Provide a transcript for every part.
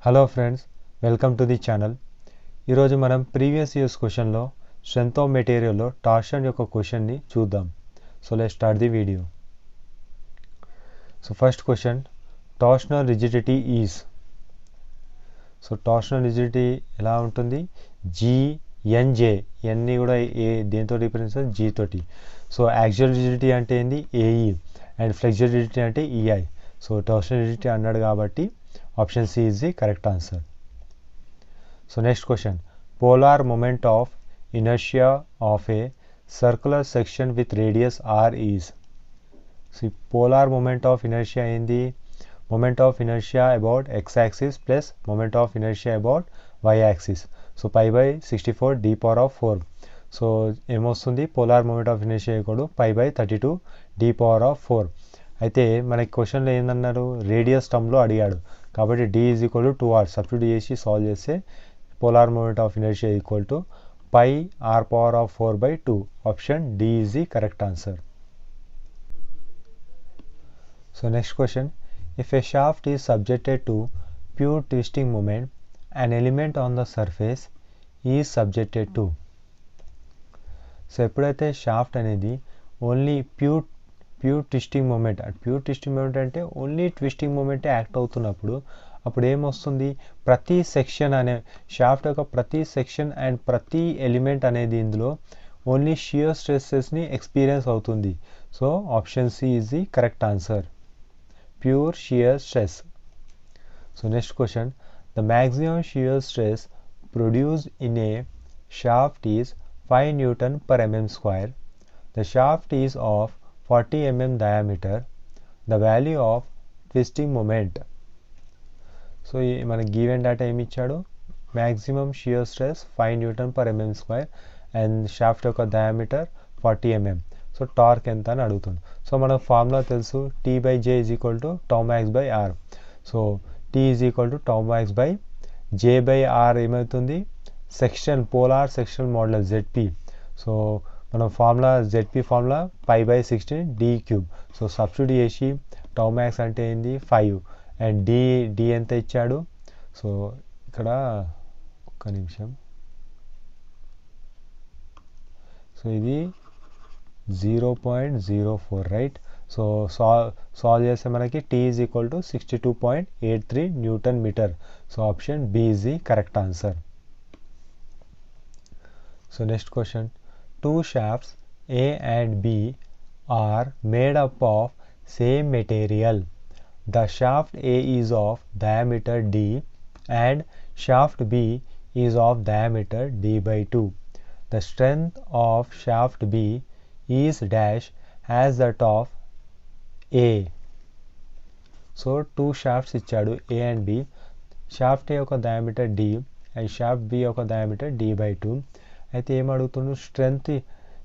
Hello friends, welcome to the channel. ఈరోజు మనం previous years క్వశ్చన్లో స్ట్రెంత్ ఆఫ్ మెటీరియల్లో టార్షన్ యొక్క క్వశ్చన్ని చూద్దాం. So let's start the video. So first question, torsional rigidity is. So torsional rigidity ఎలా ఉంటుంది? GNJ, ఎన్ని కూడా దేంతో రిప్రజెంట్? G తోటి. సో యాక్సియల్ రిజిడిటీ అంటే ఏంది? AE, అండ్ ఫ్లెక్చురల్ రిజిడిటీ అంటే EI. సో టార్షనల్ రిజిడిటీ అన్నాడు కాబట్టి option C is the correct answer. So next question, polar moment of inertia of a circular section with radius r is. See, polar moment of inertia in the moment of inertia about x-axis plus moment of inertia about y-axis. So pi by 64 d power of 4. So ఏమొస్తుంది? Polar moment of inertia కూడా pi by 32 d power of 4. అయితే మనకి క్వశ్చన్లో ఏందన్నారు? Radius టర్మ్లో అడిగాడు కాబట్టి d is equal to 2r substitute చేసి solve చేస్తే polar moment of inertia equal to pi r power of 4 by 2. Option D is the correct answer. So next question, if a shaft is subjected to pure twisting moment, an element on the surface is subjected to. So ఎప్పుడైతే shaft అనేది only pure twisting moment అంటే only twisting మూమెంటే act అవుతున్నప్పుడు అప్పుడు ఏమొస్తుంది? ప్రతి section అనే shaft యొక్క ప్రతి సెక్షన్ అండ్ ప్రతి ఎలిమెంట్ అనేది ఇందులో ఓన్లీ షియర్ స్ట్రెస్సెస్ని ఎక్స్పీరియన్స్ అవుతుంది. So option C is the correct answer, pure shear stress. So next question, the maximum shear stress produced in a shaft is 5 Newton per mm square. The shaft is of 40 mm diameter. The value of twisting moment. So మనకి given data ఏమి ఇచ్చాడు? Maximum shear stress 5 Newton per mm square and shaft యొక్క diameter 40 mm. So torque ఎంత అని అడుగుతుంది. So మనకు formula తెలుసు, T/J is equal to tau max by r. So T is equal to tau max by J/R ఏమవుతుంది? Section polar section modulus ZP. So మనం formula ZP formula pi by 16 d³. So substitute చేసి tau max అంటే ఏంది? 5 and D ఎంత ఇచ్చాడు? So ఇక్కడ ఒక్క నిమిషం. సో ఇది 0.04 రైట్. సో సాల్వ్ చేస్తే మనకి T is equal to 62.83 newton metre. So option B is the correct answer. So next question, two shafts A and B are made up of same material. The shaft A is of diameter D and shaft B is of diameter D/2. The strength of shaft B is dash as that of A. So two shafts ఇచ్చాడు A and B. Shaft A యొక్క diameter D and shaft B యొక్క diameter D/2. అయితే ఏమడుగుతున్నాడు?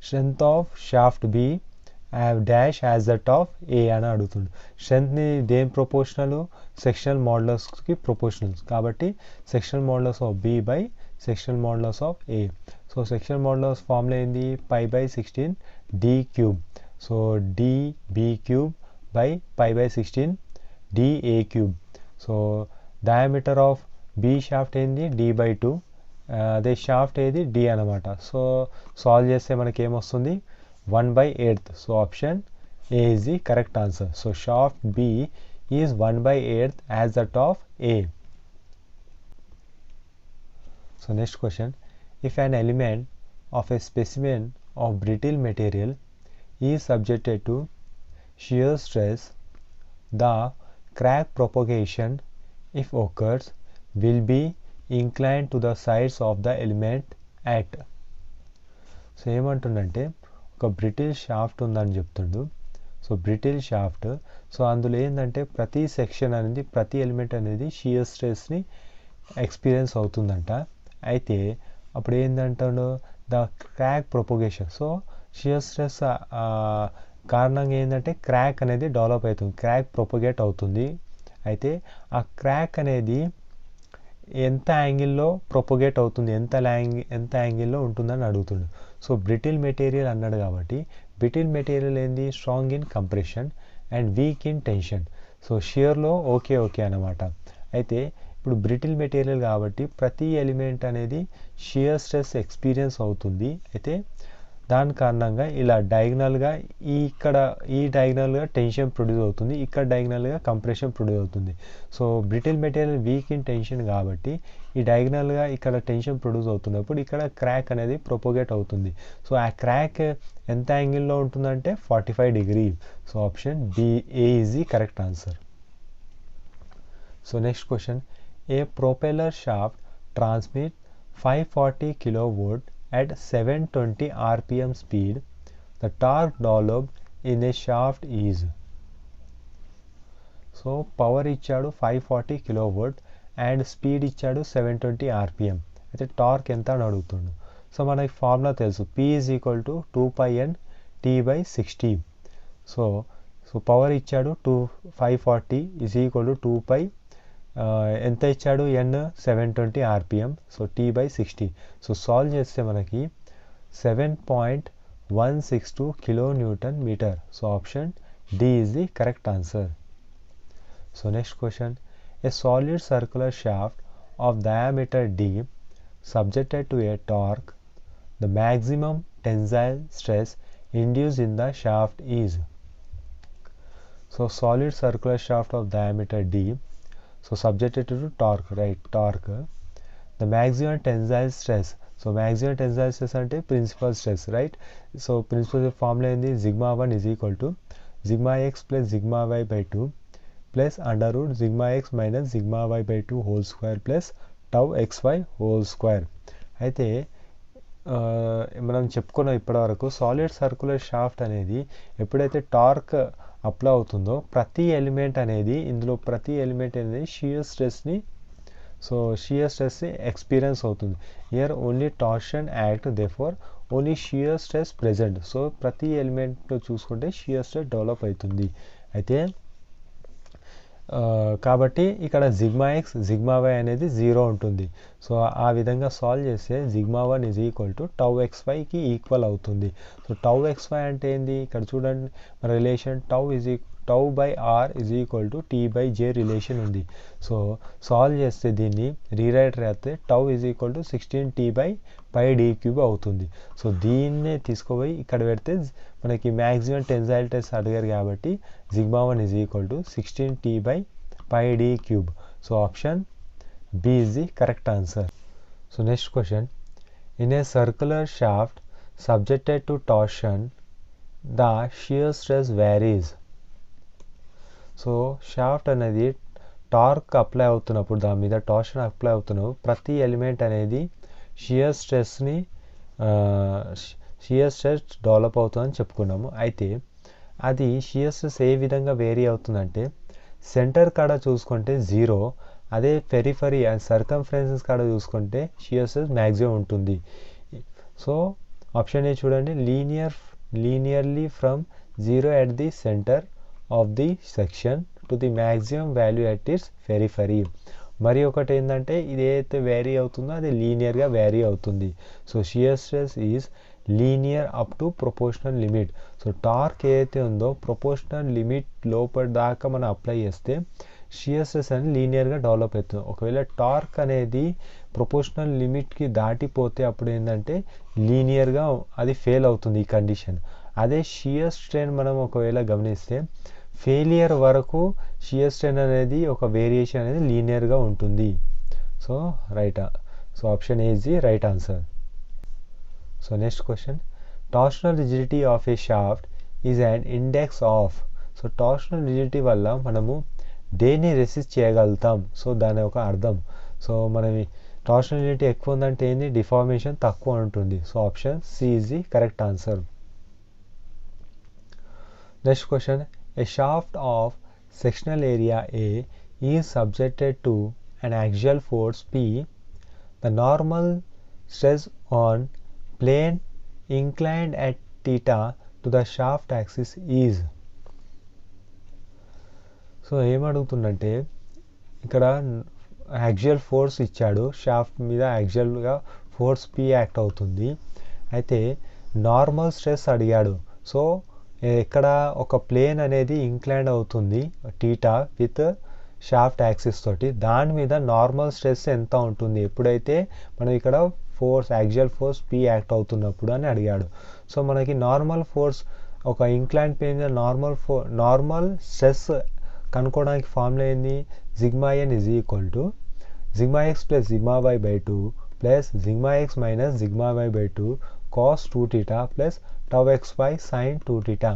Strength of shaft B dash as that of A అని అడుగుతుండు. స్ట్రెంత్ని దేని proportional? Sectional మోడ్యులస్కి ప్రపోర్షనల్ కాబట్టి sectional modulus of B by sectional modulus of A. So sectional modulus formula ఏంది? pi by 16 d³. So DB³ by pi by 16 DA³. So diameter of B shaft ఏంది? D/2. అదే shaft ఏది? D అనమాట. So solve చేస్తే మనకి ఏమొస్తుంది? 1/8. So option A is the correct answer. So shaft B is 1/8 as that of A. So next question, if an element of a specimen of brittle material is subjected to shear stress, the crack propagation, if occurs, will be inclined to the sides of the element at. So ఏమంటుందంటే ఒక brittle shaft ఉందని చెప్తుండు. So brittle shaft, so అందులో ఏంటంటే ప్రతి section అనేది ప్రతి element అనేది షియర్ స్ట్రెస్ని ఎక్స్పీరియన్స్ అవుతుందంట. అయితే అప్పుడు ఏంటంటాడు? The crack propagation. So shear stress కారణంగా ఏంటంటే క్రాక్ అనేది డెవలప్ అవుతుంది, క్రాక్ ప్రొపగేట్ అవుతుంది. అయితే ఆ క్రాక్ అనేది ఎంత యాంగిల్లో ప్రొపగేట్ అవుతుంది, ఎంత యాంగిల్లో ఉంటుందని అడుగుతుండు. సో బ్రిటిల్ మెటీరియల్ అన్నాడు కాబట్టి బ్రిటిల్ మెటీరియల్ ఏంది? Strong in compression and weak in tension. So షియర్లో ఓకే అనమాట. అయితే ఇప్పుడు బ్రిటిల్ మెటీరియల్ కాబట్టి ప్రతి ఎలిమెంట్ అనేది షియర్ స్ట్రెస్ ఎక్స్పీరియన్స్ అవుతుంది. అయితే దాని కారణంగా ఇలా డయాగ్నల్గా ఈ డయాగ్నల్గా టెన్షన్ ప్రొడ్యూస్ అవుతుంది, ఇక్కడ డయాగ్నల్గా కంప్రెషన్ ప్రొడ్యూస్ అవుతుంది. So brittle material week in tension కాబట్టి ఈ డయాగ్నల్గా ఇక్కడ టెన్షన్ ప్రొడ్యూస్ అవుతున్నప్పుడు ఇక్కడ క్రాక్ అనేది ప్రొపోగేట్ అవుతుంది. సో ఆ క్రాక్ ఎంత యాంగిల్లో ఉంటుందంటే 45 degree. So option A is the correct answer. So next question, A propeller shaft transmit 540 kV at 720 rpm speed. The torque developed in a shaft is. So power ఇచ్చాడు 540 kV and speed ఇచ్చాడు 720 rpm. అయితే torque ఎంత అని అడుగుతుండు. So మనకి formula తెలుసు, P is equal to 2πn T/60. So power ఇచ్చాడు 540 is equal to 2π ఎంత ఇచ్చాడు n 720 rpm. So T/60. So solve చేస్తే మనకి 7.162 kN/m. So option D is the correct answer. So next question, a solid circular shaft of diameter D subjected to a torque, the maximum tensile stress induced in the shaft is. So solid circular shaft of diameter D, so subjected to torque, right? Torque, the maximum tensile stress. So maximum tensile stress ante principal stress, right? So principal formula ఏంది, sigma 1 is equal to sigma x plus sigma y by 2 plus under root sigma x minus sigma y by 2 whole square plus tau xy whole square. అయితే మనం చెప్పుకున్నాం ఇప్పటివరకు solid circular shaft అనేది ఎప్పుడైతే torque apply అవుతుందో ప్రతి element అనేది shear స్ట్రెస్ని ఎక్స్పీరియన్స్ అవుతుంది. Here only torsion act, therefore only shear stress present. So ప్రతి ఎలిమెంట్ చూసుకుంటే షియర్ స్ట్రెస్ డెవలప్ అవుతుంది. అయితే కాబట్టి ఇక్కడ సిగ్మా ఎక్స్ సిగ్మా వై అనేది 0 ఉంటుంది. సో ఆ విధంగా సాల్వ్ చేస్తే sigma 1 is equal to tau x వైకి ఈక్వల్ అవుతుంది. సో టౌ ఎక్స్ వై అంటే ఏంది, ఇక్కడ చూడండి మన relation tau by r is equal to T by J relation ఉంది. సో సాల్వ్ చేస్తే దీన్ని రీరైట్ చేస్తే tau is equal to 16t/πd³ అవుతుంది. సో దీన్నే తీసుకుపోయి ఇక్కడ పెడితే మనకి మ్యాక్సిమం టెన్సైల్ టెస్ట్ అడిగారు కాబట్టి sigma 1 is equal to 16t/πd³. So option B is the correct answer. So next question, in a circular shaft subjected to torsion the shear stress varies. So shaft అనేది torque apply అవుతున్నప్పుడు, దాని మీద torsion apply అవుతున్నప్పుడు ప్రతి element అనేది shear stress develop అవుతుందని చెప్పుకున్నాము. అయితే అది షియర్ స్ట్రెస్ ఏ విధంగా వేరీ అవుతుందంటే సెంటర్ కాడ చూసుకుంటే 0, అదే పెరిఫరీ సర్కంఫరెన్సెస్ కాడ చూసుకుంటే షియర్ స్ట్రెస్ మ్యాక్సిమం ఉంటుంది. సో ఆప్షన్ ఏ చూడండి, linearly from 0 at the center of the section to the maximum value at its periphery. మరి ఒకటి ఏంటంటే ఇది ఏదైతే వ్యారీ అవుతుందో అది లీనియర్గా వ్యారీ అవుతుంది. So shear stress is linear up to proportional limit. So torque ఏదైతే ఉందో ప్రొపోర్షనల్ లిమిట్ లోపల దాకా మనం అప్లై చేస్తే షియర్ స్ట్రెస్ అనేది లీనియర్గా డెవలప్ అవుతుంది. ఒకవేళ టార్క్ అనేది ప్రొపోర్షనల్ లిమిట్కి దాటిపోతే అప్పుడు ఏంటంటే లీనియర్గా అది ఫెయిల్ అవుతుంది ఈ కండిషన్. అదే షియర్ స్ట్రెయిన్ మనం ఒకవేళ గమనిస్తే ఫెయిలియర్ వరకు షియర్ స్ట్రెయిన్ అనేది ఒక వేరియేషన్ అనేది లీనియర్గా ఉంటుంది. So so option A is the right answer. So next question, torsional rigidity of a shaft is an index of. So torsional rigidity వల్ల మనము దేన్ని రెసిస్ట్ చేయగలుగుతాం, సో దాని ఒక అర్థం. సో మనం టార్షనల్ రిజిడిటీ ఎక్కువ ఉందంటే ఏంది, డిఫార్మేషన్ తక్కువ ఉంటుంది. So option C is the correct answer. Next question, a shaft of sectional area A is subjected to an axial force P. The normal stress on plane inclined at theta to the shaft axis is. So ఏమడుగుతుందంటే ఇక్కడ axial force ఇచ్చాడు, shaft మీద యాక్సియల్గా force P act అవుతుంది. అయితే normal stress అడిగాడు. So ఇక్కడ ఒక plane అనేది ఇంక్లైన్ అవుతుంది టీటా విత్ షాఫ్ట్ యాక్సిస్ తోటి, దాని మీద నార్మల్ స్ట్రెస్ ఎంత ఉంటుంది ఎప్పుడైతే మనం ఇక్కడ force axial force P act అవుతున్నప్పుడు అని అడిగాడు. సో మనకి నార్మల్ ఫోర్స్ ఒక ఇంక్లైన్ ప్లేన్ మీద నార్మల్ స్ట్రెస్ కనుక్కోవడానికి ఫార్ములా ఏంది, sigma n is equal to sigma x plus sigma y by 2 plus sigma x minus sigma y by 2 cos 2θ plus tau xy sine 2θ.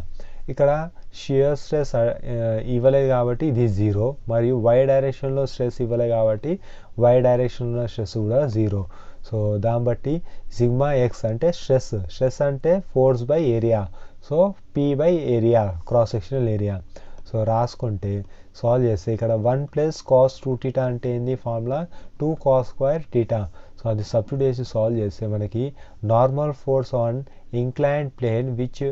ఇక్కడ shear stress ఇవ్వలేదు కాబట్టి ఇది 0, మరియు y డైరెక్షన్లో stress ఇవ్వలేదు కాబట్టి y డైరెక్షన్లో స్ట్రెస్ కూడా 0. సో దాన్ని బట్టి సిగ్మా x అంటే స్ట్రెస్ అంటే force by area, so P by area, cross sectional area. So రాసుకుంటే సాల్వ్ చేస్తే ఇక్కడ 1 ప్లస్ కాస్ 2θ అంటే ఏంది ఫార్ములా 2 కాస్ స్క్వేర్ θ. సో అది సబ్స్టిట్యూట్ చేసి సాల్వ్ చేస్తే మనకి normal force on inclined plane which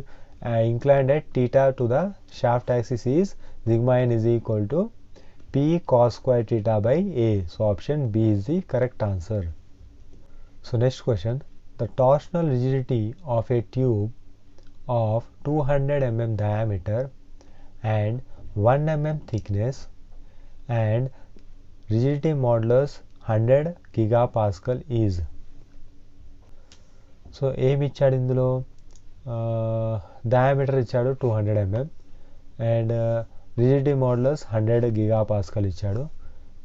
inclined at theta to the shaft axis is sigma n is equal to P cos square theta by A. So option B is the correct answer. So next question, the torsional rigidity of a tube of 200 mm diameter and 1 mm thickness and rigidity modulus 100 gigapascal is. So ఏమి ఇచ్చాడు ఇందులో, diameter ఇచ్చాడు 200 mm and rigidity modulus 100 గిగాపాస్కల్ ఇచ్చాడు,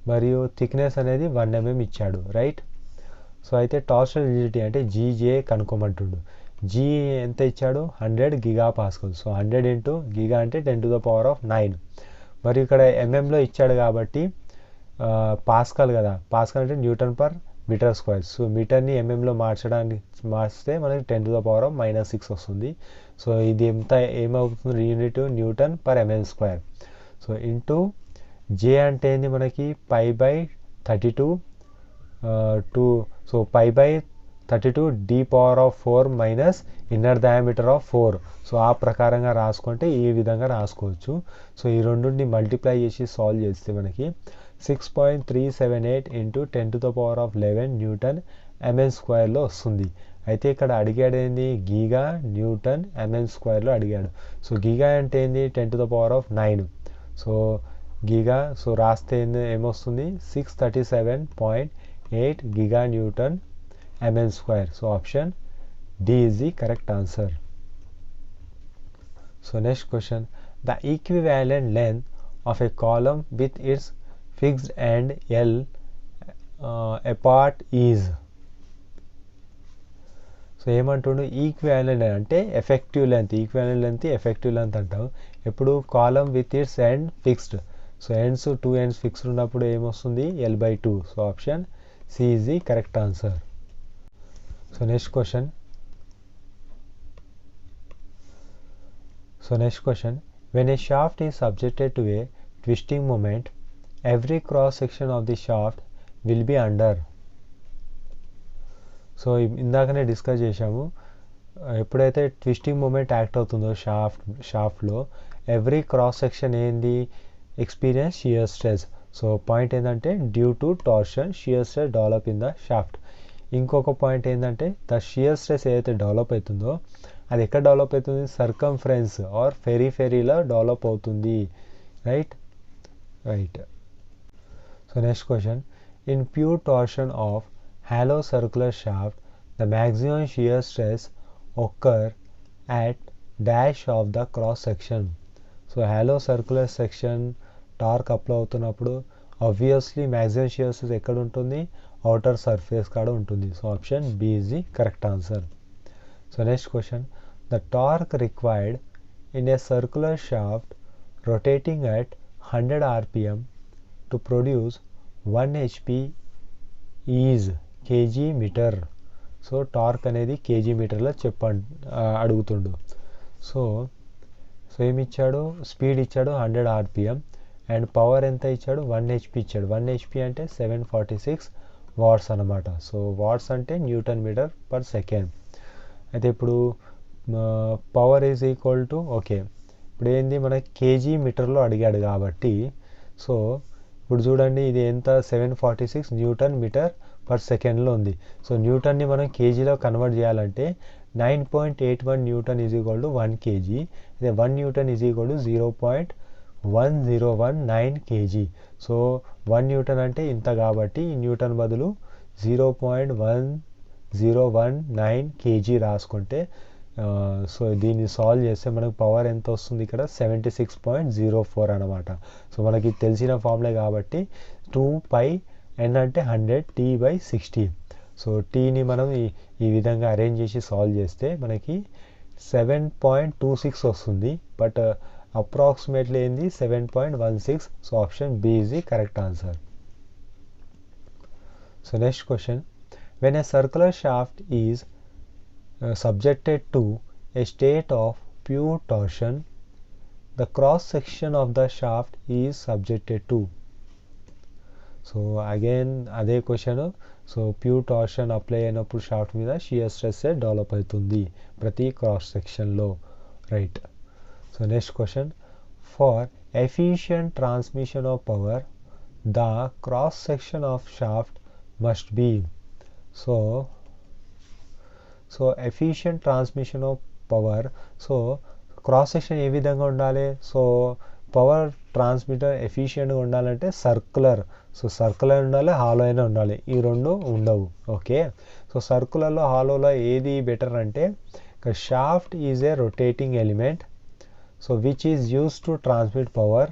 మరియు thickness అనేది 1 mm ఇచ్చాడు, right. So అయితే torsional rigidity అంటే జీజే కనుక్కోమంటుండు. జీ ఎంత ఇచ్చాడు 100 గిగాపాస్కల్. సో 100 ఇంటూ గిగా అంటే 10⁹9, మరియు ఇక్కడ ఎంఎంలో ఇచ్చాడు కాబట్టి పాస్కల్ కదా, పాస్కల్ అంటే newton per metre square. So మీటర్ని ఎంఎంలో మార్చితే మనకి 10⁻⁻6 వస్తుంది. సో ఇది ఏమవుతుంది unit newton per mm square. So into J అంటే ఏంది మనకి π/32 so π/32 d⁴ minus inner diameter of 4. So ఆ ప్రకారంగా రాసుకుంటే ఈ విధంగా రాసుకోవచ్చు. సో ఈ రెండుని మల్టిప్లై చేసి సాల్వ్ చేస్తే మనకి 6.378 ఇంటూ 10⁻11 న్యూటన్ ఎంఎన్ స్క్వేర్లో వస్తుంది. అయితే ఇక్కడ అడిగాడు ఏంది గీగా న్యూటన్ ఎంఎన్ స్క్వేర్లో అడిగాడు. సో గీగా అంటే ఏంది 10⁻9. సో గీగా సో రాస్తే ఏమొస్తుంది 637.8 giga newton mm square. So option D is the correct answer. So next question, the equivalent length of a column with its fixed and L apart is. So ఏమంటుండు equivalent అంటే effective length, equivalent length effective length అంటాం. ఎప్పుడు column with its end fixed, so ends 2 ends fixed ఉన్నప్పుడు ఏమొస్తుంది L/2. So option C is the correct answer. So next question, when a shaft is subjected to a twisting moment, every cross section of the shaft will be under. So ఇందాకనే discuss చేసాము, ఎప్పుడైతే twisting moment act అవుతుందో షాఫ్ట్లో every cross section ఏంది experience shear stress. So point ఏంటంటే due to torsion shear stress develop in the shaft. ఇంకొక point ఏంటంటే the shear stress ఏదైతే డెవలప్ అవుతుందో అది ఎక్కడ డెవలప్ అవుతుంది, సర్కంఫరెన్స్ ఆర్ ఫెరీలో డెవలప్ అవుతుంది, right. So next question, in pure torsion of hollow circular shaft, the maximum shear stress occur at dash of the cross section. So hollow circular section torque apply అవుతున్నప్పుడు obviously maximum shear stress ఎక్కడ ఉంటుంది, outer surface కాడ ఉంటుంది. So option B is the correct answer. So next question, the torque required in a circular shaft rotating at 100 rpm to produce 1 HP is kg meter. So torque అనేది KG మీటర్లో అడుగుతుండు. So ఏమి ఇచ్చాడు, speed ఇచ్చాడు 100 rpm and power ఎంత ఇచ్చాడు 1 HP ఇచ్చాడు. 1 HP అంటే 746 వాట్స్ అనమాట. సో వాట్స్ అంటే న్యూటన్ మీటర్ పర్ సెకండ్. అయితే ఇప్పుడు power is equal to okay, ఇప్పుడు ఏంది మనకి కేజీ మీటర్లో అడిగాడు కాబట్టి, సో ఇప్పుడు చూడండి ఇది ఎంత 746 న్యూటన్ మీటర్ పర్ సెకండ్లో ఉంది. సో న్యూటన్ని మనం కేజీలో కన్వర్ట్ చేయాలంటే 9.81 Newton is equal to 1 kg. అదే 1 Newton is equal to 0.4 1019 kg. So 1 Newton అంటే ఇంత కాబట్టి ఈ న్యూటన్ బదులు 0.1019 kg రాసుకుంటే సో దీన్ని సాల్వ్ చేస్తే మనకు పవర్ ఎంత వస్తుంది ఇక్కడ 76.04 అనమాట. సో మనకి తెలిసిన ఫార్ములా కాబట్టి 2πn అంటే 100t/60. సో టీని మనం ఈ విధంగా అరేంజ్ చేసి సాల్వ్ చేస్తే మనకి 7.26 వస్తుంది. బట్ అప్రాక్సిమేట్లీ ఏంది 7.16. So option B is the correct answer. So next question, when a circular shaft is subjected to a state of pure torsion, the cross section of the shaft is subjected to. So again అదే question. So pure torsion apply అయినప్పుడు shaft మీద shear stress develop అవుతుంది ప్రతి cross సెక్షన్లో, right. So next question, for efficient transmission of power the cross section of shaft must be. So efficient transmission of power, so cross section ఏ విధంగా ఉండాలి? So power transmitter ఎఫిషియెంట్గా ఉండాలంటే circular. So circular ఉండాలి, hollow అయినా ఉండాలి. ఈ రెండు ఉండవు. ఓకే, సో సర్కులర్లో హాలోలో ఏది బెటర్ అంటే shaft is a rotating element, so which is use to transmit power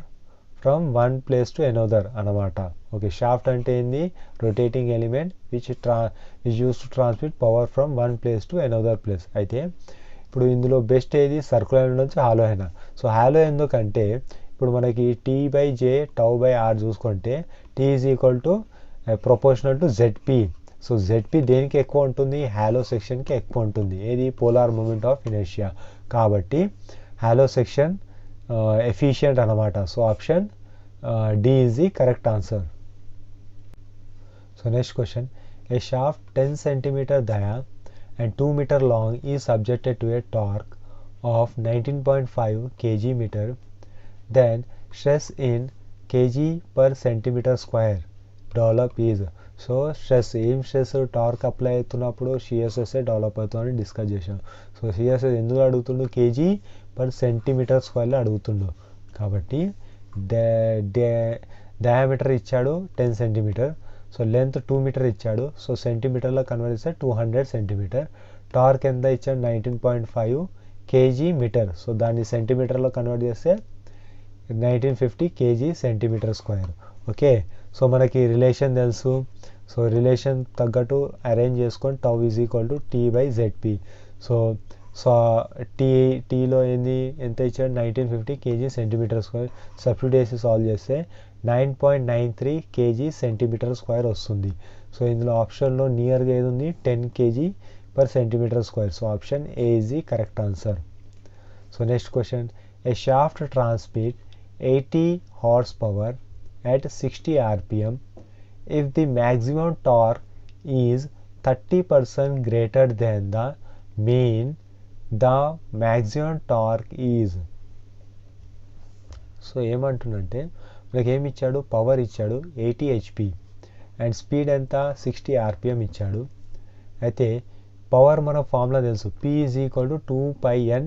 from one place to another అనమాట. ఓకే, షాఫ్ట్ అంటే ఏంది? Rotating element which use to transmit power from one place to another place. అయితే ఇప్పుడు ఇందులో best ఏది? Circular నుంచి hollow అయినా. So hollow ఎందుకంటే ఇప్పుడు మనకి T/J τ/R చూసుకుంటే T is equal to proportional to ZP. So ZP దేనికి ఎక్కువ ఉంటుంది? హాలో సెక్షన్కి ఎక్కువ ఉంటుంది. ఏది? Polar moment of inertia. కాబట్టి హాలో సెక్షన్ ఎఫిషియంట్ అనమాట. So option D is the correct answer. So next question, a shaft 10 cm dia and 2 meter long is subjected to a torque of 19.5 kg/meter. Then stress in kg per centimeter square develop is. So stress ఏం stress? Torque apply అవుతున్నప్పుడు shear stress develop అవుతుందని discuss చేసాం. So shear stress ఎందుకు అడుగుతుండు? KG per centimetre స్క్వేర్లో అడుగుతుండు. కాబట్టి diameter ఇచ్చాడు 10 cm, so length 2 metre ఇచ్చాడు. సో సెంటీమీటర్లో కన్వర్ట్ చేస్తే 200 cm. టార్క్ ఎంత ఇచ్చాడు? 19.5 kg/meter. సో దాన్ని సెంటీమీటర్లో కన్వర్ట్ చేస్తే 1950 kg/cm². ఓకే, సో మనకి రిలేషన్ తెలుసు. సో రిలేషన్ తగ్గట్టు అరేంజ్ చేసుకొని tau is equal to T/ZP. So టీలో ఏంది? ఎంత ఇచ్చాడు? 1950 kg/cm². సబ్స్టిట్యూట్ చేసి సాల్వ్ చేస్తే 9.93 kg/cm² వస్తుంది. సో ఇందులో ఆప్షన్లో నియర్గా ఏది ఉంది? 10 kg/cm². So option A is the correct answer. So next question, a shaft transmit 80 horsepower at 60 rpm if the maximum torque is 30% greater than the mean. The maximum torque is. So ఏమంటుందంటే మనకి ఏమి ఇచ్చాడు? Power ఇచ్చాడు 80 HP and speed ఎంత? 60 rpm ఇచ్చాడు. అయితే power మన formula తెలుసు, P is equal to 2πn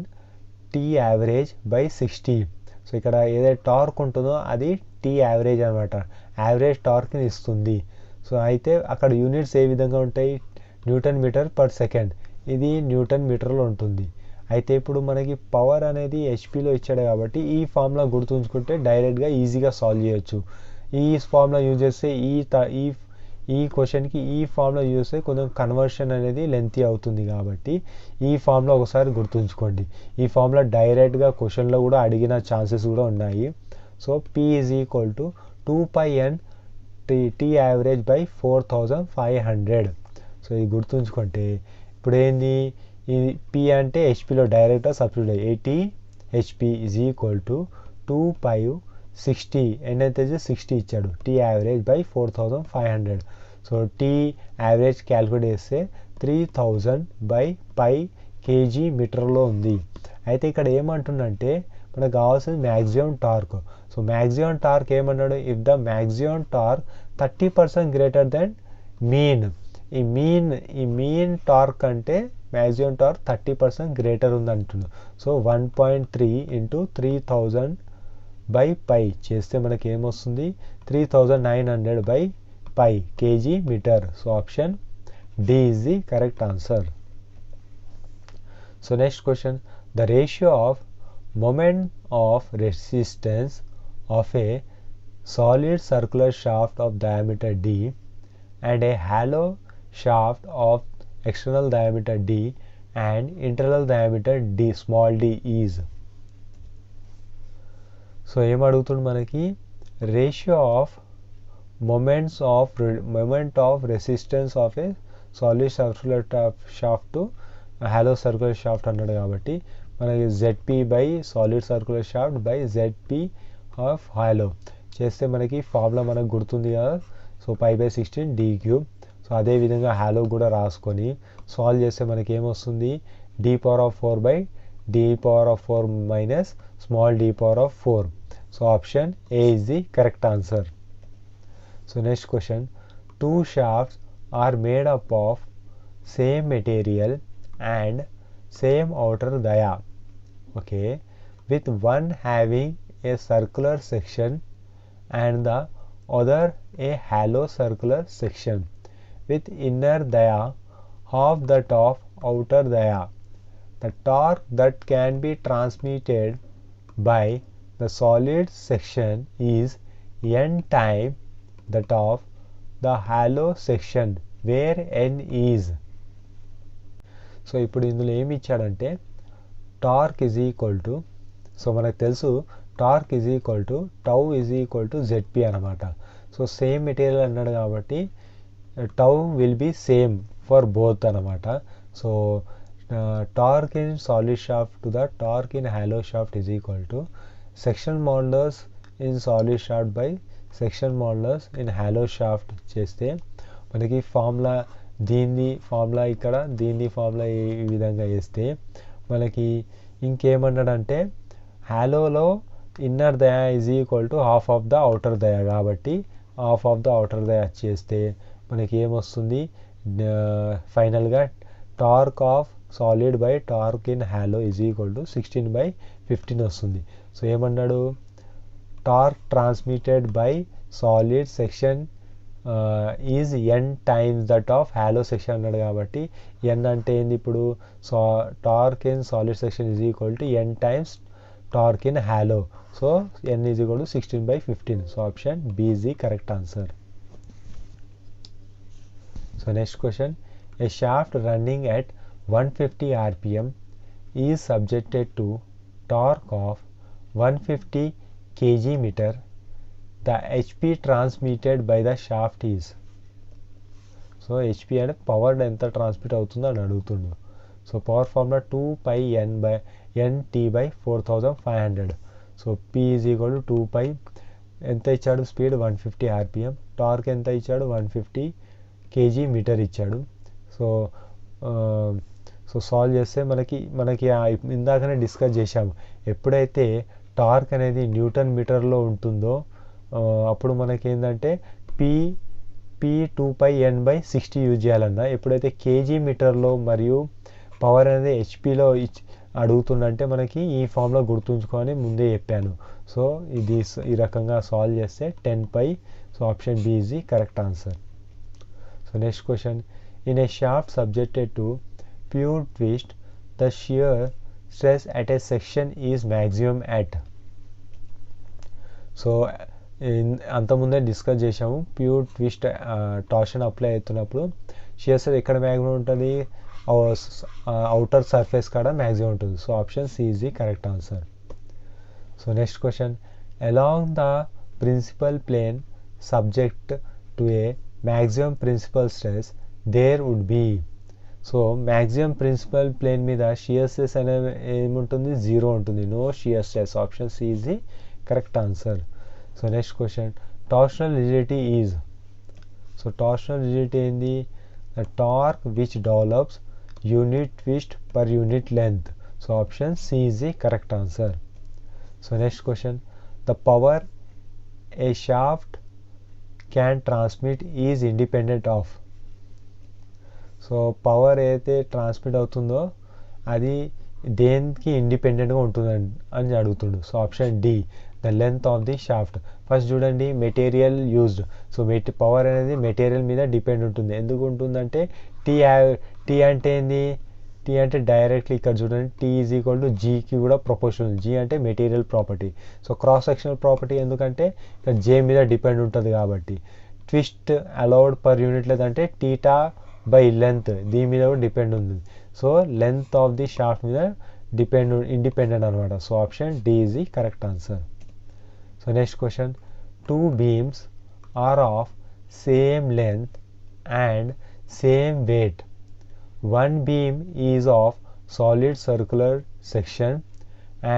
T/60. So ఇక్కడ ఏదైతే టార్క్ ఉంటుందో అది T యావరేజ్ అనమాట. యావరేజ్ టార్క్ని ఇస్తుంది. సో అయితే అక్కడ యూనిట్స్ ఏ విధంగా ఉంటాయి? Newton meter per second. ఇది న్యూటన్ మీటర్లో ఉంటుంది. అయితే ఇప్పుడు మనకి పవర్ అనేది హెచ్పిలో ఇచ్చాడు కాబట్టి ఈ ఫార్ములా గుర్తుంచుకుంటే డైరెక్ట్గా ఈజీగా సాల్వ్ చేయొచ్చు. ఈ ఫార్ములా యూజ్ చేస్తే ఈ క్వశ్చన్కి ఈ ఫార్ములా యూజ్ చేస్తే కొంచెం కన్వర్షన్ అనేది లెంతీ అవుతుంది. కాబట్టి ఈ ఫార్ములా ఒకసారి గుర్తుంచుకోండి. ఈ ఫార్ములా డైరెక్ట్గా క్వశ్చన్లో కూడా అడిగిన ఛాన్సెస్ కూడా ఉన్నాయి. So P is equal to 2πn T average by 4500. So ఇది గుర్తుంచుకుంటే ఇప్పుడు ఏంది? ఇది P అంటే హెచ్పిలో డైరెక్ట్గా substitute 80 HP is equal to 2π60 N అయితే 60 ఇచ్చాడు. T average by 4500. So T average calculate చేస్తే 3000/π kg/మీటర్లో ఉంది. అయితే ఇక్కడ ఏమంటుందంటే మనకు కావాల్సింది maximum torque. So maximum torque ఏమన్నాడు? If the maximum torque 30% greater then mean. ఈ మీన్ టార్క్ అంటే మ్యాక్సిమం టార్క్ 30% గ్రేటర్ ఉంది అంటున్నాడు. సో 1.3 × 3000 బై పై చేస్తే మనకి ఏమొస్తుంది 3900 by pi kg meter. So option D is the correct answer. So next question, the ratio of moment of resistance of a solid circular shaft of diameter d and a hollow shaft of external diameter d and internal diameter d small d is. So ఏం అడుగుతుంది మనకి, ratio of moment of resistance of a solid circular shaft to hollow circular shaft అన్నాడు. కాబట్టి మనకి ZP by solid circular shaft by ZP of hollow చేస్తే మనకి formula మనకు గుర్తుంది కదా. So π/16 d³. సో అదేవిధంగా హాలో కూడా రాసుకొని సాల్వ్ చేస్తే మనకి ఏమొస్తుంది, d⁴ by d⁴ minus small d⁴. So option A is the correct answer. So next question, 2 shafts are made up of same material and same outer dia, okay, with one having a circular section and the other a hollow circular section with inner dia half that of outer dia. The torque that can be transmitted by the solid section is n time that of the hollow section where n is. So ఇప్పుడు ఇందులో ఏమి ఇచ్చాడంటే torque is equal to, so మనకు తెలుసు torque is equal to tau is equal to ZP అనమాట. So same material అన్నాడు కాబట్టి tau will be same for both అనమాట. So torque in solid shaft to the torque in hollow shaft is equal to section modulus in solid shaft by section modulus in hollow shaft చేస్తే మనకి formula, దీన్ని formula ఇక్కడ, దీన్ని formula ఈ విధంగా వేస్తే మనకి ఇంకేమన్నాడంటే హాలోలో ఇన్నర్ దయా is equal to half of the outer దయా, కాబట్టి హాఫ్ ఆఫ్ ద అవుటర్ దయా చేస్తే మనకి ఏమొస్తుంది, ఫైనల్గా torque of solid by torque in hollow is equal to 16/15 వస్తుంది. సో ఏమన్నాడు, torque transmitted by solid section is n times that of hollow section అన్నాడు. కాబట్టి n అంటే ఏంది ఇప్పుడు, torque in solid section is equal to n times torque in hollow. So n is equal to 16/15. So option B is the correct answer. So next question, a shaft running at 150 rpm is subjected to torque of 150 kgm. The HP transmitted by the shaft is. So HP అంటే power ఎంత transmit అవుతుందో అని అడుగుతుండు. So power formula 2πN/NT/4500. So P is equal to 2π, ఎంత ఇచ్చాడు speed 150 rpm, torque ఎంత ఇచ్చాడు 150 kgm ఇచ్చాడు. సో సాల్వ్ చేస్తే మనకి ఇందాకనే డిస్కస్ చేశాము, ఎప్పుడైతే టార్క్ అనేది న్యూటన్ మీటర్లో ఉంటుందో అప్పుడు మనకేంటంటే P 2πN/60 యూజ్ చేయాలన్నా, ఎప్పుడైతే కేజీ మీటర్లో మరియు పవర్ అనేది హెచ్పిలో అడుగుతుందంటే మనకి ఈ ఫామ్లో గుర్తుంచుకొని ముందే చెప్పాను. సో ఈ రకంగా సాల్వ్ చేస్తే 10π. So option B is the correct answer. So next question, in a shaft subjected to pure twist the shear stress at a section is maximum at. So అంతకుముందే డిస్కస్ చేసాము, ప్యూర్ ట్విస్ట్ టార్షన్ అప్లై అవుతున్నప్పుడు shear stress ఎక్కడ maximum ఉంటుంది, outer surface కాడ maximum ఉంటుంది. So option C is the correct answer. So next question, along the principal plane subject to a maximum principal stress there would be. So maximum principal plane మీద shear stress అనేది ఏముంటుంది, 0 ఉంటుంది, no shear stress. Option C is the correct answer. So next question, torsional rigidity is. So torsional rigidity ఏంది, the torque which develops unit twist per unit length. So option C is the correct answer. So next question, the power a shaft can transmit is independent of. So power ఏదైతే transmit అవుతుందో అది దేనికి ఇండిపెండెంట్గా ఉంటుందని అడుగుతుండు. So option D, the length of the shaft. First చూడండి material used. So power అనేది material మీద డిపెండ్ ఉంటుంది. ఎందుకు ఉంటుందంటే టీ అంటే ఏంది, టీ అంటే డైరెక్ట్లీ ఇక్కడ చూడండి టీ ఈజ్ ఈక్వల్ టు జీకి కూడా ప్రపోర్షనల్. జీ అంటే material property. So cross sectional property ఎందుకంటే ఇక్కడ జే మీద డిపెండ్ ఉంటుంది కాబట్టి. ట్విస్ట్ అలౌడ్ పర్ యూనిట్ లేదంటే టీటా బై లెంత్ దీని మీద కూడా డిపెండ్ ఉంది. So length of the shaft మీద ఇండిపెండెంట్ అనమాట. So option D is the correct answer. So next question, 2 beams are of same length and same weight. One beam is of solid circular section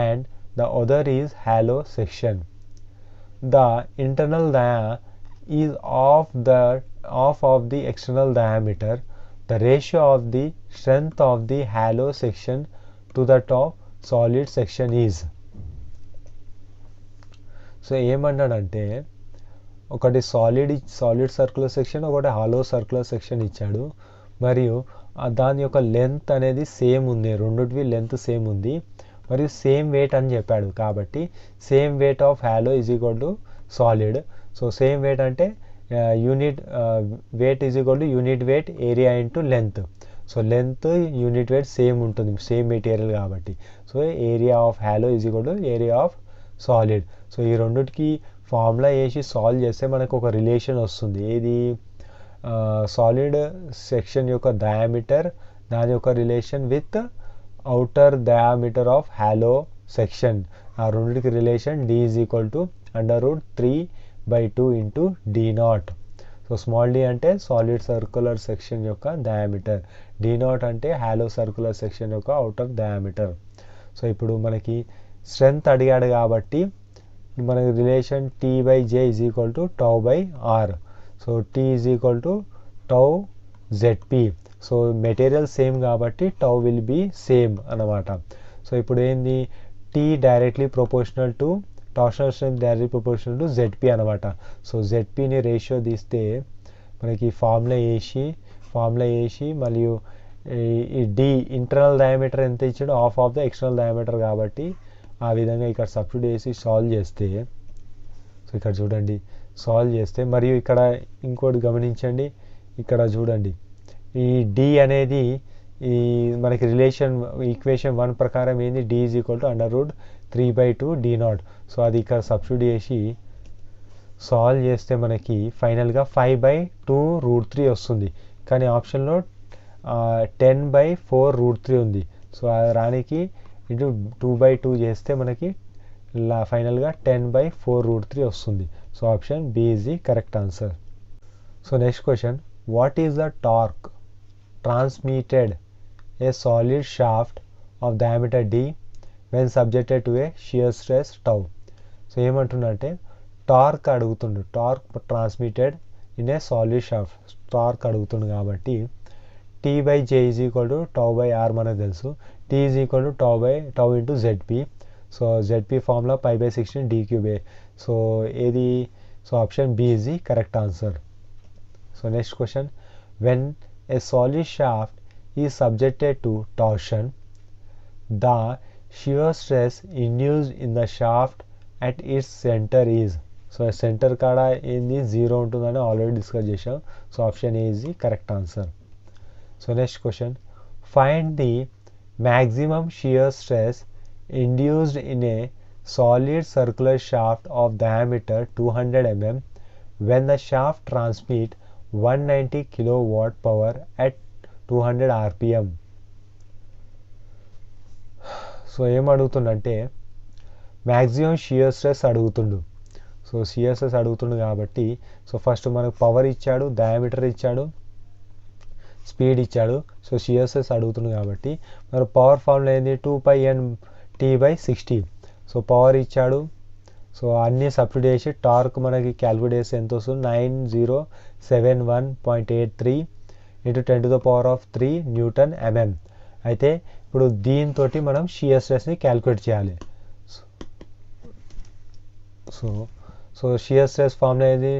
and the other is hollow section. The internal dia is half of the external diameter. The ratio of the strength of the hollow section to that of solid section is. So ఏమన్నాడంటే ఒకటి solid circular section, ఒకటి hollow circular section ఇచ్చాడు. మరియు దాని యొక్క length అనేది same ఉంది, రెండువి length same ఉంది. మరియు సేమ్ వెయిట్ అని చెప్పాడు కాబట్టి same weight of hollow is equal to solid. So same weight అంటే unit weight is equal to unit weight area into length. So length unit weight same ఉంటుంది, same material కాబట్టి. So area of hollow is equal to area of solid. So ఈ రెండుకి formula వేసి solve చేస్తే మనకు ఒక relation వస్తుంది. ఏది, సాలిడ్ సెక్షన్ యొక్క డయామీటర్ దాని యొక్క relation with outer diameter of hollow section. ఆ రెండుకి relation d is equal to √3/2 into D0. So small d అంటే సాలిడ్ సర్క్యులర్ సెక్షన్ యొక్క డయామీటర్, D0 అంటే హాలో సర్క్యులర్ సెక్షన్ యొక్క అవుటర్ డయామీటర్. సో ఇప్పుడు మనకి స్ట్రెంత్ అడిగాడు కాబట్టి మనకి relation T/J is equal to τ/R. So T is equal to τZP. So material same కాబట్టి టౌ విల్ బీ సేమ్ అన్నమాట. సో ఇప్పుడు ఏంది, T directly proportional to torsional strength directly proportional to ZP అనమాట. So ZPని ratio తీస్తే మనకి formula వేసి మరియు ఈ డి ఇంటర్నల్ డయామీటర్ ఎంత ఇచ్చాడో half of the external diameter కాబట్టి ఆ విధంగా ఇక్కడ సబ్స్టిట్యూట్ చేసి సాల్వ్ చేస్తే, సో ఇక్కడ చూడండి సాల్వ్ చేస్తే, మరియు ఇక్కడ ఇంకోటి గమనించండి, ఇక్కడ చూడండి ఈ డి అనేది ఈ మనకి రిలేషన్ ఈక్వేషన్ 1 ప్రకారం ఏంది, d is equal to √3/2 D0. So అది ఇక్కడ సబ్స్టిట్యూట్ చేసి సాల్వ్ చేస్తే మనకి ఫైనల్గా 5/2√3 వస్తుంది. కానీ ఆప్షన్లో 10/4√3 ఉంది. సో అది రానికి ఇంటూ 2/2 చేస్తే మనకి ఫైనల్గా 10/4√3 వస్తుంది. So option B is the correct answer. So next question, what is the torque transmitted a solid shaft of diameter D when subjected to a shear stress tau. So ఏమంటుందంటే torque అడుగుతుండు, torque transmitted in a solid shaft torque అడుగుతుండు కాబట్టి T/J is equal to τ/R మనకు తెలుసు. T is equal to τ into ZP. So ZP formula π/16 d³. So ఏది, so option B is the correct answer. So next question, when a solid shaft is subjected to torsion, the shear stress induced in the shaft at its center is. So centre కాడ ఏంది 0 ఉంటుందని already discuss చేసాం. So option A is the correct answer. So next question, find the maximum shear stress induced in a solid circular shaft of diameter 200 mm when the shaft transmits 190 kilowatt power at 200 rpm. So ఏం అడుగుతుండంటే maximum shear stress అడుగుతుండు. So shear stress అడుగుతుండు కాబట్టి so first మనకు power ఇచ్చాడు, diameter ఇచ్చాడు, speed ఇచ్చాడు. So shear stress అడుగుతుంది కాబట్టి మరి పవర్ ఫార్ములా ఏంది, 2πNT/60. సో పవర్ ఇచ్చాడు, సో అన్నీ సబ్స్టిట్యూట్ చేసి టార్క్ మనకి క్యాల్కులేట్ చేస్తే ఎంత వస్తుంది, 9071.83 × 10⁻³ న్యూటన్ mm. అయితే ఇప్పుడు దీంతో మనం షియర్ స్ట్రెస్ని క్యాల్కులేట్ చేయాలి. సో షియర్ స్ట్రెస్ ఫార్ములా ఏది,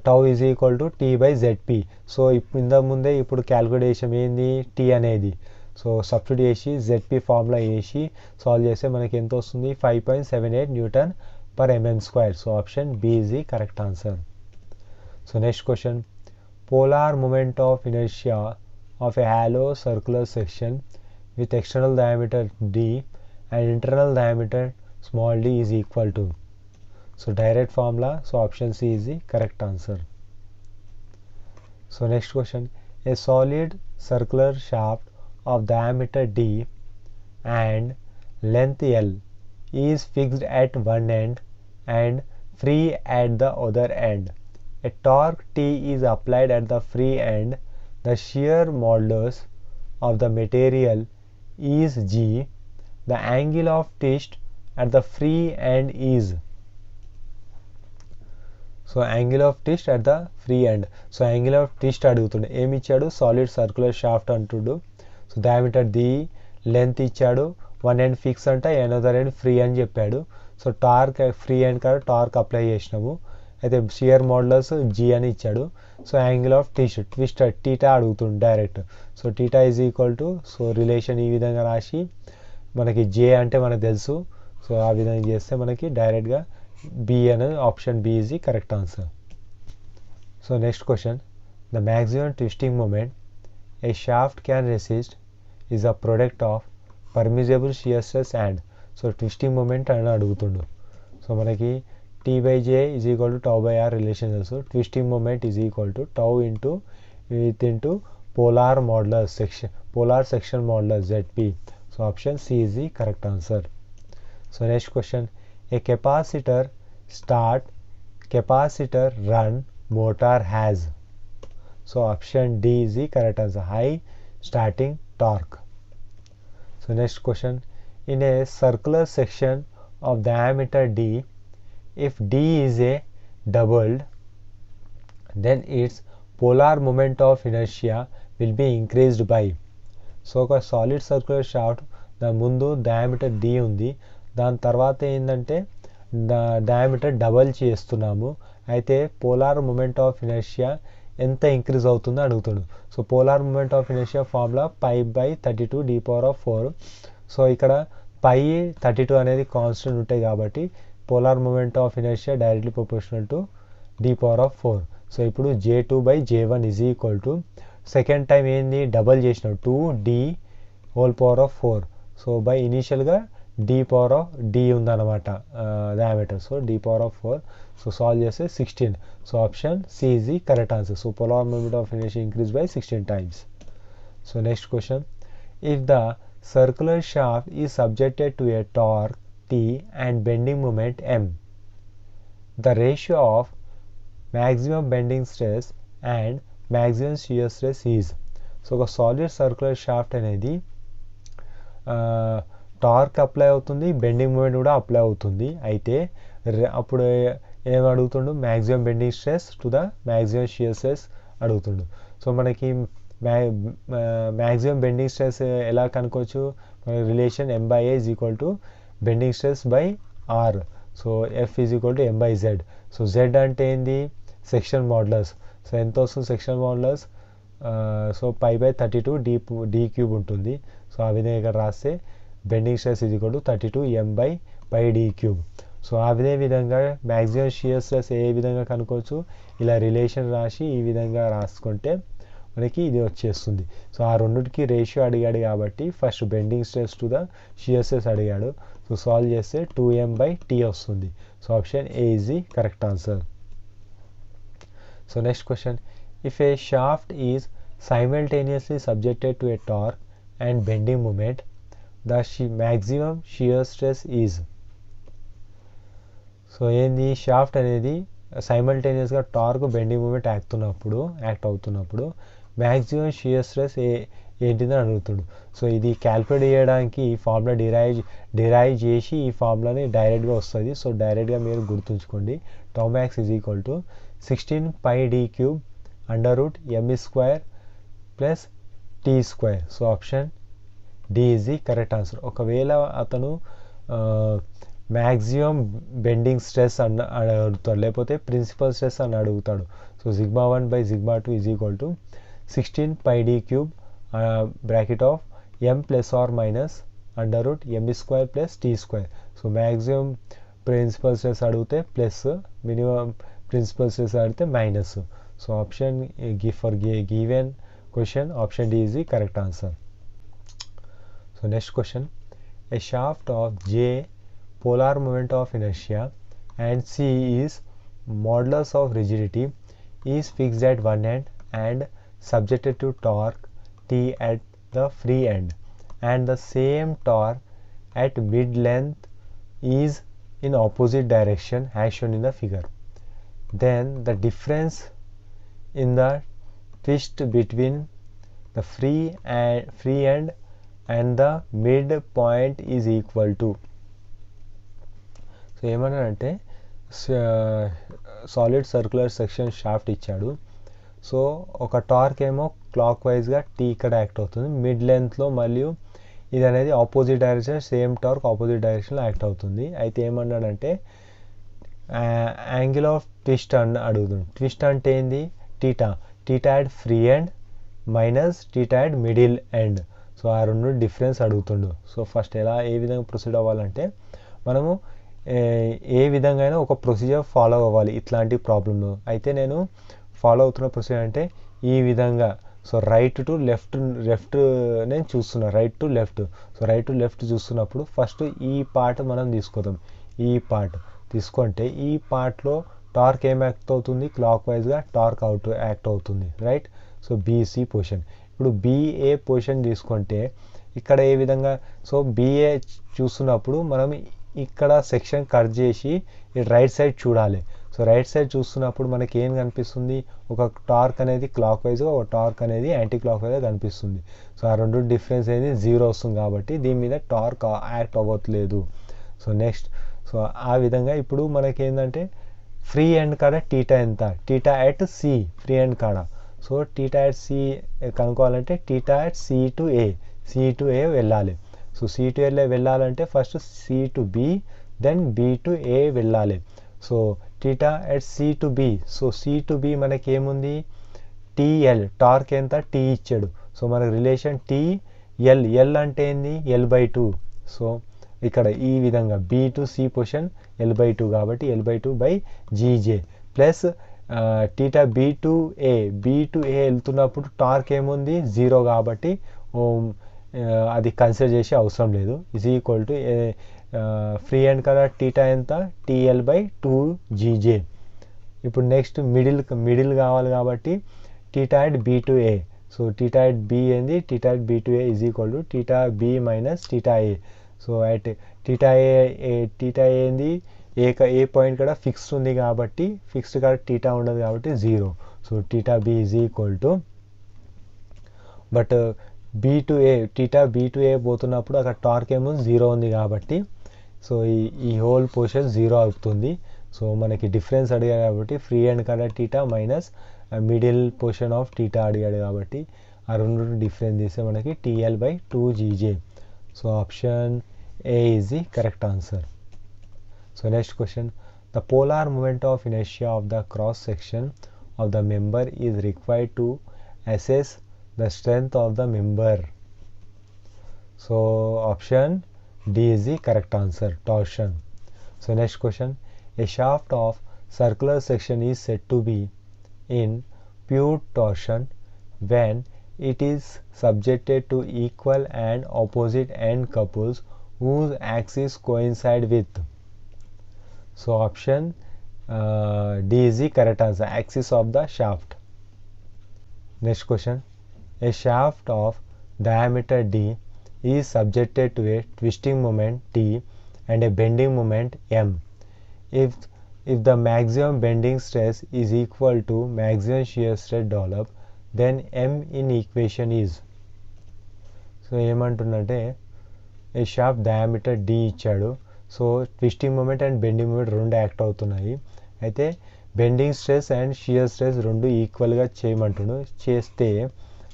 tau is equal to T/ZP. So ముందే ఇప్పుడు క్యాల్కులేషన్ ఏంది, టీ అనేది. సో సబ్స్టిట్యూట్ చేసి ZP ఫార్ములా వేసి సాల్వ్ చేస్తే మనకి ఎంత వస్తుంది, 5.78 Newton per mm square. So option B is the correct answer. So next question, polar moment of inertia of a hollow circular section with external diameter d and internal diameter small d is equal to. So direct formula, so option C is the correct answer. So next question, a solid circular shaft of diameter d and length L is fixed at one end and free at the other end. A torque T is applied at the free end. The shear modulus of the material is G. The angle of twist at the free end is. So angle of twist at the free end. So angle of twist అడుగుతుండే, ఏమి ఇచ్చాడు, solid circular shaft అంటుడు. So diameter ది, length ఇచ్చాడు, one end fix అంట, another end free అని చెప్పాడు. So torque free end కాదు, టార్క్ అప్లై చేసినాము. అయితే షియర్ మోడ్యులస్ జీ అని ఇచ్చాడు. So angle of twist theta అడుగుతుంది direct. So theta is equal to, so relation ఈ విధంగా రాసి మనకి జే అంటే మనకు తెలుసు. సో ఆ విధంగా చేస్తే మనకి డైరెక్ట్గా B అనేది option B is the correct answer. So next question, the maximum twisting moment a shaft can resist is a product of permissible shear stress and. So twisting moment అని అడుగుతుండు. సో మనకి T by J is equal to tau by R relation తెలుసు. Twisting moment is equal to tau into polar modulus section, polar section modulus ZP. So option C is the correct answer. So next question, a capacitor start, capacitor run motor has. So option D is the correct answer, high starting torque. So next question, in a circular section of diameter D, if D is a doubled, then its polar moment of inertia will be increased by. So ఒక solid circular shaft, దాని ముందు diameter D ఉంది, దాని తర్వాత ఏంటంటే diameter double చేస్తున్నాము. అయితే polar moment of inertia ఎంత ఇంక్రీజ్ అవుతుందో అడుగుతాడు. So polar moment of inertia formula pi by 32 d⁴. So ఇక్కడ పై 32 అనేది కాన్స్టెంట్ ఉంటాయి కాబట్టి polar moment of inertia directly proportional to d⁴. So ఇప్పుడు J2 by J1 is equal to, second time ఏంది double చేసినాం 2d⁴. So by ఇనీషియల్గా d ఉందన్నమాట డయామీటర్. So d⁴. సో సాల్వ్ చేస్తే 16. So option C is the correct answer. So polar moment of inertia increase by 16 times. So next question, if the circular shaft is subjected to a torque T and bending moment M, the ratio of maximum bending stress and maximum shear stress is. So ఒక solid circular shaft అనేది torque apply అవుతుంది, bending moment కూడా apply అవుతుంది. అయితే అప్పుడు ఏం అడుగుతుండు, maximum bending stress to the maximum shear stress అడుగుతుండు. సో మనకి మ్యాక్సిమం బెండింగ్ స్ట్రెస్ ఎలా కనుక్కోవచ్చు, relation M/A is equal to bending stress by R. So F is equal to M/Z. So Z అంటే ఏంది, సెక్షన్ మోడ్యులస్. సో ఎంత వస్తుంది section modulus, so pi by 32 d³ ఉంటుంది. So ఆ విధంగా ఇక్కడ రాస్తే bending stress is equal to 32 M/πd³. So అదే విధంగా మ్యాక్సిమం షియర్ స్ట్రెస్ ఏ విధంగా కనుక్కోవచ్చు, ఇలా రిలేషన్ రాసి ఈ విధంగా రాసుకుంటే మనకి ఇది వచ్చేస్తుంది. సో ఆ రెండుకి రేషియో అడిగాడు కాబట్టి first bending stress to the shear stress అడిగాడు. సో సాల్వ్ చేస్తే 2M/T వస్తుంది. So option A is the correct answer. So next question, if A shaft is simultaneously subjected to a torque and bending moment, the maximum shear stress is. So ఏంది, shaft అనేది సైమల్టేనియస్గా torque bending moment act అవుతున్నప్పుడు maximum shear stress ఏంటిదని అడుగుతాడు. So ఇది calculate చేయడానికి ఈ formula derive చేసి ఈ ఫార్ములాని డైరెక్ట్గా వస్తుంది. సో డైరెక్ట్గా మీరు గుర్తుంచుకోండి, tau max is equal to 16πd³ √m² plus t². So option D is the correct answer. ఒకవేళ అతను మ్యాక్సిమం బెండింగ్ స్ట్రెస్ అడుగుతాడు, లేకపోతే ప్రిన్సిపల్ స్ట్రెస్ అని అడుగుతాడు. So σ1 by σ2 is equal to 16πd³ bracket of m ± √m² plus t². So maximum principal stress అడిగితే plus, minimum principal stress అడిగితే minus. So option for given question option D is the correct answer. So next question, a shaft of J polar moment of inertia and C is modulus of rigidity is fixed at one end and subjected to torque T at the free end, and the same torque at mid length is in opposite direction as shown in the figure. Then the difference in the twist between the free end and the mid point is equal to. So ఏమన్నాడంటే solid circular section shaft ఇచ్చాడు. So ఒక torque ఏమో clock వైజ్గా tea ఇక్కడ act అవుతుంది, mid లెంత్లో మరియు ఇది అనేది opposite direction, same torque opposite డైరెక్షన్లో యాక్ట్ అవుతుంది. అయితే ఏమన్నాడంటే యాంగిల్ ఆఫ్ ట్విస్ట్ అని అడుగుతుంది. ట్విస్ట్ అంటే ఏంది? Theta. Theta ad free end minus theta add middle end. So ఆ రెండు డిఫరెన్స్ అడుగుతుండు. సో ఫస్ట్ ఏ విధంగా ప్రొసీడ్ అవ్వాలంటే మనము ఏ విధంగా అయినా ఒక ప్రొసీజర్ ఫాలో అవ్వాలి ఇట్లాంటి ప్రాబ్లంలో. అయితే నేను ఫాలో అవుతున్న ప్రొసీజర్ అంటే ఈ విధంగా. సో రైట్ టు లెఫ్ట్ నేను చూస్తున్నా, right to left. So right to left చూస్తున్నప్పుడు ఫస్ట్ ఈ పార్ట్ మనం తీసుకుందాం. ఈ పార్ట్ తీసుకుంటే ఈ పార్ట్లో టార్క్ ఏం యాక్ట్ అవుతుంది? క్లాక్ వైజ్గా టార్క్ యాక్ట్ అవుతుంది, రైట్. So BC position. ఇప్పుడు బీఏ పొజిషన్ తీసుకుంటే ఇక్కడ ఏ విధంగా, సో బీఏ చూస్తున్నప్పుడు మనం ఇక్కడ సెక్షన్ కట్ చేసి రైట్ సైడ్ చూడాలి. సో రైట్ సైడ్ చూస్తున్నప్పుడు మనకి ఏం కనిపిస్తుంది? ఒక టార్క్ అనేది క్లాక్ వైజ్గా, ఒక టార్క్ అనేది యాంటీ క్లాక్ వైజ్గా కనిపిస్తుంది. సో ఆ రెండు డిఫరెన్స్ అనేది 0 వస్తుంది కాబట్టి దీని మీద టార్క్ యాక్ట్ అవ్వట్లేదు. సో నెక్స్ట్, సో ఆ విధంగా ఇప్పుడు మనకి ఏంటంటే ఫ్రీ ఎండ్ కాడ టీటా ఎంత? Theta at C free end కాడ. సో టీటా ఎట్ సి కనుక్కోవాలంటే theta at C to A వెళ్ళాలి. సో సి టు ఏ వెళ్ళాలంటే first C to B then B to A వెళ్ళాలి. So theta at C to B. So C to B మనకి ఏముంది? TL. Torque ఎంత? T ఇచ్చాడు. So మనకు relation TL. L అంటే ఏంది? L/2. సో ఇక్కడ ఈ విధంగా B to C position L/2 కాబట్టి L/2/GJ plus theta B to A వెళ్తున్నప్పుడు టార్క్ ఏముంది? 0 కాబట్టి అది కన్సిడర్ చేసే అవసరం లేదు. Is equal to free end కదా టీటా ఎంత? TL/2GJ. ఇప్పుడు నెక్స్ట్ మిడిల్ కావాలి కాబట్టి theta at B to A. So theta at B ఏంది? Theta at B to A is equal to theta B minus theta A. So at theta A ఏంది? A point కూడా fixed ఉంది కాబట్టి, fixed కాడ theta ఉండదు కాబట్టి 0. So theta B is equal to, but B to A, theta B to A పోతున్నప్పుడు అక్కడ torque ఏమో 0 ఉంది కాబట్టి సో ఈ హోల్ పొజిషన్ 0 అవుతుంది. సో మనకి డిఫరెన్స్ అడిగాడు కాబట్టి ఫ్రీ ఎండ్ కాడ theta minus middle position of theta అడిగాడు కాబట్టి ఆ రెండు డిఫరెన్స్ తీస్తే మనకి TL/2GJ. So option A is the correct answer. So next question, the polar moment of inertia of the cross section of the member is required to assess the strength of the member. So option D is the correct answer, torsion. So next question, a shaft of circular section is said to be in pure torsion when it is subjected to equal and opposite end couples whose axes coincide with. So option D is the correct answer, axis of the shaft. Next question, a shaft of diameter D is subjected to a twisting moment T and a bending moment M. If the maximum bending stress is equal to maximum shear stress developed, then M in equation is. So ఏమంటుందంటే a shaft diameter D ఇచ్చాడు. So twisting moment and bending moment రెండు act అవుతున్నాయి. అయితే bending stress and shear stress రెండు ఈక్వల్గా చేయమంటుడు. చేస్తే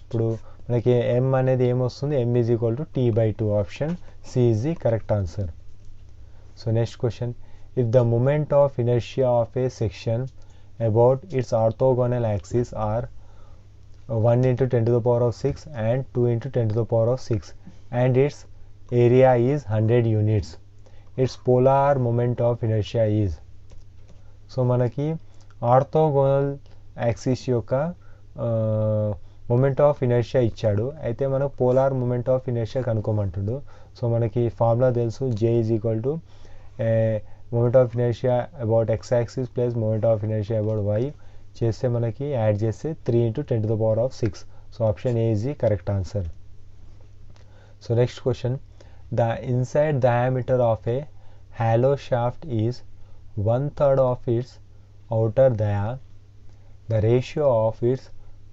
ఇప్పుడు మనకి M అనేది ఏమొస్తుంది? M is equal to T/2. Option C is the correct answer. So next question, if the moment of inertia of a section about its orthogonal axis are 1 × 10⁶ and 2 × 10⁶ and its area is 100 units. It's polar moment of inertia is. So మనకి orthogonal axis యొక్క moment of inertia ఇచ్చాడు, అయితే మనకు polar moment of inertia కనుక్కోమంటుడు. So మనకి formula తెలుసు, J is equal to moment of inertia about X axis plus moment of inertia about Y చేస్తే మనకి యాడ్ చేస్తే 3 × 10⁻⁶. So option A is the correct answer. So next question, the inside diameter of a hollow shaft is 1/3 of its outer dia. The ratio of its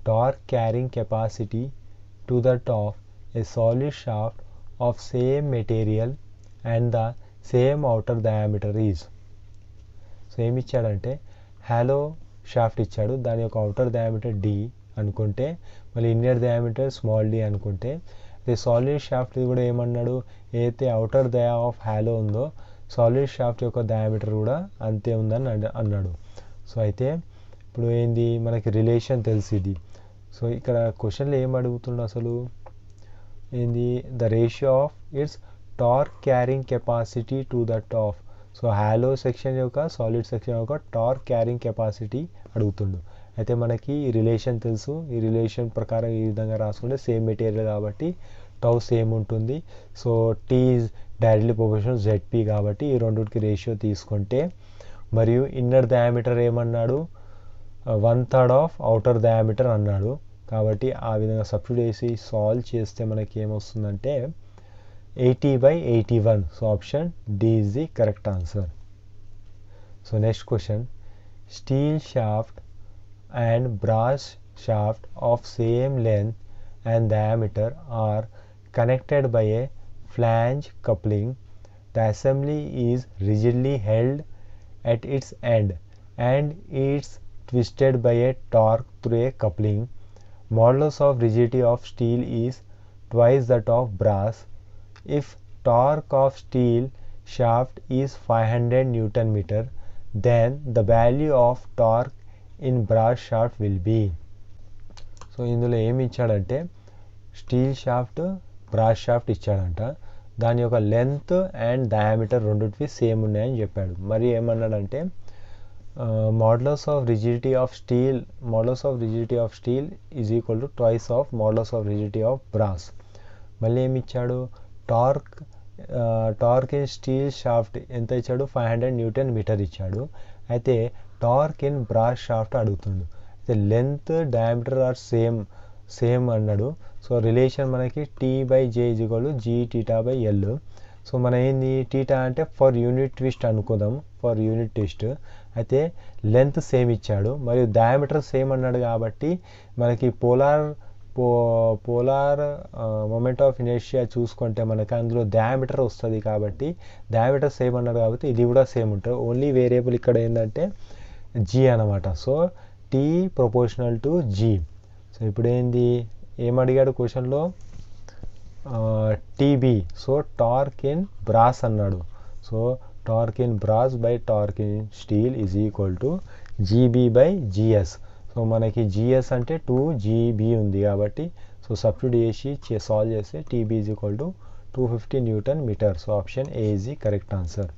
torque carrying capacity to that of a solid shaft of same material and the same outer diameter is. So ఏమి ఇచ్చాడంటే hollow shaft ఇచ్చాడు, దాని యొక్క outer diameter d అనుకుంటే, మళ్ళీ inner diameter small d అనుకుంటే, అదే solid shaft కూడా ఏమన్నాడు, ఏదైతే అవుటర్ డయా ఆఫ్ హాలో ఉందో సాలిడ్ షాఫ్ట్ యొక్క డయామీటర్ కూడా అంతే ఉందని అన్నాడు. సో అయితే ఇప్పుడు ఏంది మనకి రిలేషన్ తెలిసింది. సో ఇక్కడ క్వశ్చన్లో ఏం అడుగుతుండ అసలు ఏంది, the ratio of it's torque carrying capacity to that of. So hollow section యొక్క సాలిడ్ సెక్షన్ యొక్క టార్క్ క్యారింగ్ కెపాసిటీ అడుగుతుండు. అయితే మనకి ఈ రిలేషన్ తెలుసు, ఈ రిలేషన్ ప్రకారం ఈ విధంగా రాసుకుంటే సేమ్ మెటీరియల్ కాబట్టి టౌ సేమ్ ఉంటుంది. So T is directly proportional ZP కాబట్టి ఈ రెండుకి రేషియో తీసుకుంటే, మరియు ఇన్నర్ డయామీటర్ ఏమన్నాడు 1/3 ఆఫ్ అవుటర్ డయామీటర్ అన్నాడు. కాబట్టి ఆ విధంగా సబ్స్టిట్యూట్ చేసి సాల్వ్ చేస్తే మనకి ఏమొస్తుందంటే 80/81. So option D is the correct answer. So next question, steel shaft and brass shaft of same length and diameter are connected by a flange coupling. The assembly is rigidly held at its end and is twisted by a torque through a coupling. Modulus of rigidity of steel is twice that of brass. If torque of steel shaft is 500 Newton meter, then the value of torque in brass shaft will be. So ఇందులో ఏమి ఇచ్చాడంటే steel shaft brass shaft ఇచ్చాడంట, దాని యొక్క length and diameter రెండింటివి same ఉన్నాయని చెప్పాడు. మరి ఏమన్నాడంటే models of rigidity of steel is equal to twice of models of rigidity of brass. మళ్ళీ ఏమి ఇచ్చాడు, టార్క్ ఇన్ స్టీల్ షాఫ్ట్ ఎంత ఇచ్చాడు 500 Newton meter ఇచ్చాడు. అయితే టార్క్ ఇన్ బ్రాస్ షాఫ్ట్ అడుగుతుండు, అయితే లెంత్ డయామీటర్ ఆర్ సేమ్ అన్నాడు. సో రిలేషన్ మనకి T/J is equal to G∠L. So మన ఏంది టీటా అంటే ఫర్ యూనిట్ ట్విస్ట్ అనుకుందాం, ఫర్ యూనిట్ ట్విస్ట్. అయితే లెంత్ సేమ్ ఇచ్చాడు మరియు డయామీటర్ సేమ్ అన్నాడు కాబట్టి మనకి పోలార్ మూమెంట్ ఆఫ్ ఇనర్షియా చూసుకుంటే మనకి అందులో డయామీటర్ వస్తుంది కాబట్టి డయామీటర్ సేమ్ అన్నాడు కాబట్టి ఇది కూడా సేమ్ ఉంటుంది. ఓన్లీ వేరియబుల్ ఇక్కడ ఏంటంటే G అనమాట. So T proportional to G. So ఇప్పుడు ఏంది ఏమడిగాడు క్వశ్చన్లో TB. So torque in brass అన్నాడు. So torque in brass by torque in steel is equal to GB/GS. So మనకి GS అంటే 2GB ఉంది కాబట్టి సో సబ్స్టిట్యూట్ చేసి సాల్వ్ చేస్తే TB is equal to 250 Newton meter. So option A is the correct answer.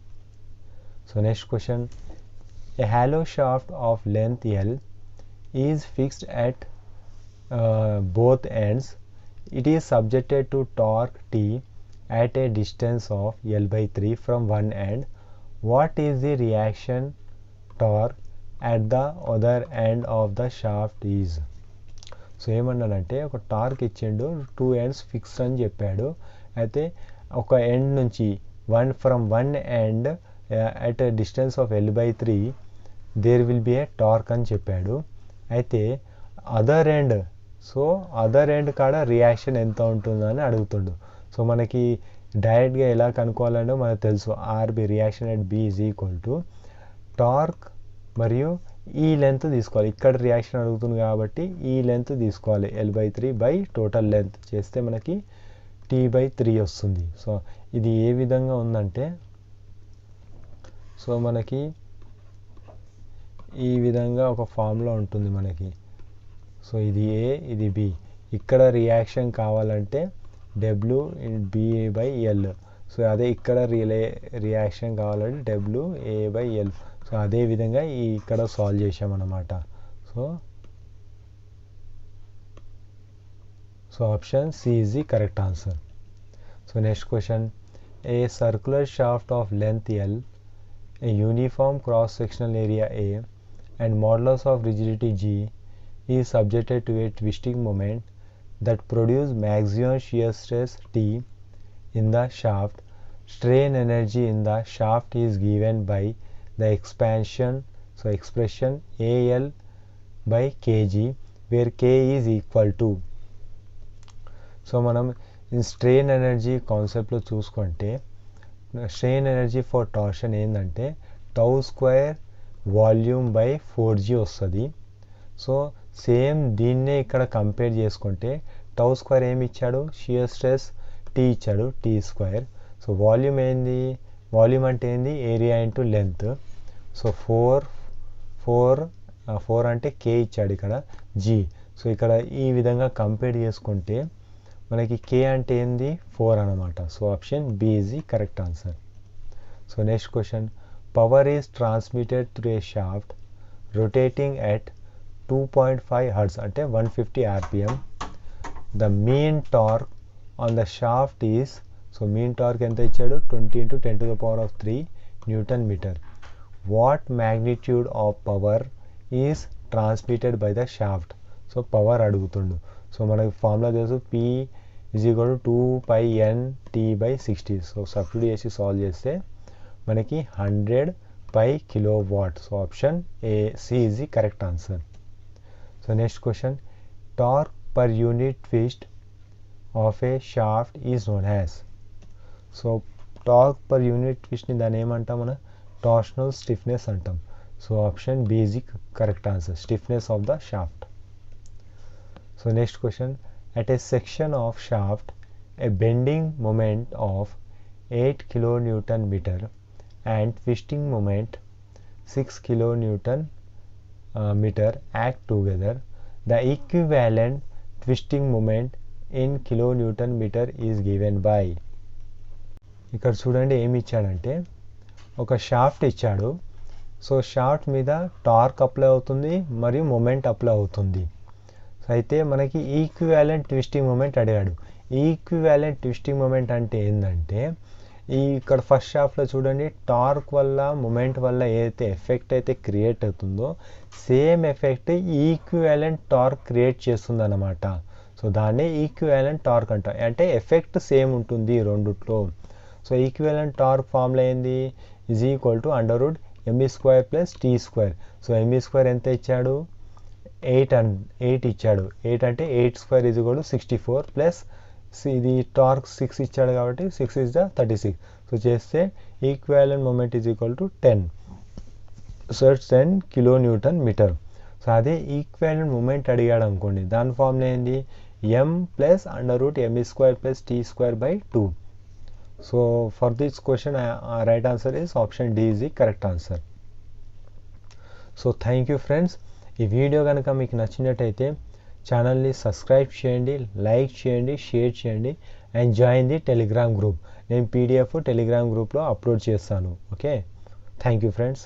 So next question, a hollow shaft of length L is fixed at both ends. It is subjected to torque T at a distance of L/3 from one end. What is the reaction torque at the other end of the shaft is? So ఏమన్నాడంటే ఒక torque ఇచ్చిండు, 2 ends fixed అని చెప్పాడు. అయితే ఒక end నుంచి from one end at a distance of L/3 there will be a torque అని చెప్పాడు. అయితే అదర్ ఎండ్ కాడ రియాక్షన్ ఎంత ఉంటుందని అడుగుతుండు. సో మనకి డైరెక్ట్గా ఎలా కనుక్కోవాలంటే మనకు తెలుసు, RB reaction at B is equal to torque మరియు ఈ లెంత్ తీసుకోవాలి. ఇక్కడ రియాక్షన్ అడుగుతుంది కాబట్టి ఈ లెంత్ తీసుకోవాలి, L/3 బై టోటల్ లెంత్ చేస్తే మనకి T/3 వస్తుంది. సో ఇది ఏ విధంగా ఉందంటే, సో మనకి ఈ విధంగా ఒక ఫార్ములా ఉంటుంది మనకి. సో ఇది ఏ, ఇది బి. ఇక్కడ రియాక్షన్ కావాలంటే W/B/L. సో అదే ఇక్కడ రియాక్షన్ కావాలంటే WA/L. సో అదే విధంగా ఇక్కడ సాల్వ్ చేసామన్నమాట. So option C is the correct answer. So next question, a circular shaft of length L, a uniform cross sectional area A, and modulus of rigidity G is subjected to a twisting moment that produce maximum shear stress T in the shaft. Strain energy in the shaft is given by the expression AL by kg, where K is equal to. So మనం strain energy కాన్సెప్ట్లో చూసుకుంటే strain energy for torsion ఏంటంటే τ² volume by 4g వస్తుంది. So same దీన్నే ఇక్కడ compare చేసుకుంటే τ² ఏమి ఇచ్చాడు, షియర్ స్ట్రెస్ T ఇచ్చాడు, T². సో వాల్యూమ్ ఏంది, వాల్యూమ్ అంటే ఏంది, ఏరియా ఇంటూ లెంత్. సో 4 అంటే K ఇచ్చాడు, ఇక్కడ G. సో ఇక్కడ ఈ విధంగా కంపేర్ చేసుకుంటే మనకి K అంటే ఏంది, 4 అన్నమాట. So option B is the correct answer. So next question, power is transmitted through a shaft rotating at 2.5 Hz అంటే 150 RPM. The mean torque on the shaft is, so mean torque ఎంత ఇచ్చాడు, 20 × 10⁻³ Nm. What magnitude of power is transmitted by the shaft. So power అడుగుతుండు. So మనకి formula తెలుసు, P = 2πNT/60. So substitute చేసి solve చేస్తే మనకి 100/kW. So option C is the correct answer. So next question, torque per unit twist of a shaft is known as. So torque per unit ట్విస్ట్ని దాన్ని ఏమంటాం, మన torsional stiffness అంటాం. So option B is the correct answer, stiffness of the shaft. So next question, at a section of shaft a bending moment of 8 kN and twisting moment 6 kN act together. The equivalent twisting moment in kN is given by. ఇక్కడ చూడండి ఏమి ఇచ్చాడంటే ఒక shaft ఇచ్చాడు. So shaft మీద torque apply అవుతుంది మరియు moment apply అవుతుంది. అయితే మనకి ఈక్వివాలెంట్ ట్విస్టింగ్ మూమెంట్ అడిగాడు. ఈక్వివాలెంట్ ట్విస్టింగ్ మూమెంట్ అంటే ఏంటంటే ఇక్కడ ఫస్ట్ షాఫ్ట్లో చూడండి, టార్క్ వల్ల మొమెంట్ వల్ల ఏదైతే ఎఫెక్ట్ అయితే క్రియేట్ అవుతుందో same effect equivalent torque create చేస్తుంది అన్నమాట. సో దాన్నే ఈక్వివాలెంట్ టార్క్ అంటాం. అంటే ఎఫెక్ట్ సేమ్ ఉంటుంది రెండిట్లో. సో ఈక్వివాలెంట్ టార్క్ ఫార్ములా ఏంది, = mE² + T². సో mE² ఎంత ఇచ్చాడు, 8 ఇచ్చాడు. 8 అంటే 8² = 64 ప్లస్ ఇది టార్క్ 6 ఇచ్చాడు కాబట్టి 6 is the 36. సో చేస్తే equivalent moment = 10. So it's 10 kN. So అదే ఈక్వివాలెంట్ మూమెంట్ అడిగాడు అనుకోండి, దాని ఫార్ములా ఏంది, m + √mE² + T²/2. So for this question right answer is option D is the correct answer. So thank you friends. ఈ video కనుక మీకు నచ్చినట్టయితే ఛానల్ని సబ్స్క్రైబ్ చేయండి, లైక్ చేయండి, షేర్ చేయండి and join the Telegram group. నేను PDF టెలిగ్రామ్ గ్రూప్లో అప్లోడ్ చేస్తాను. Okay, thank you friends.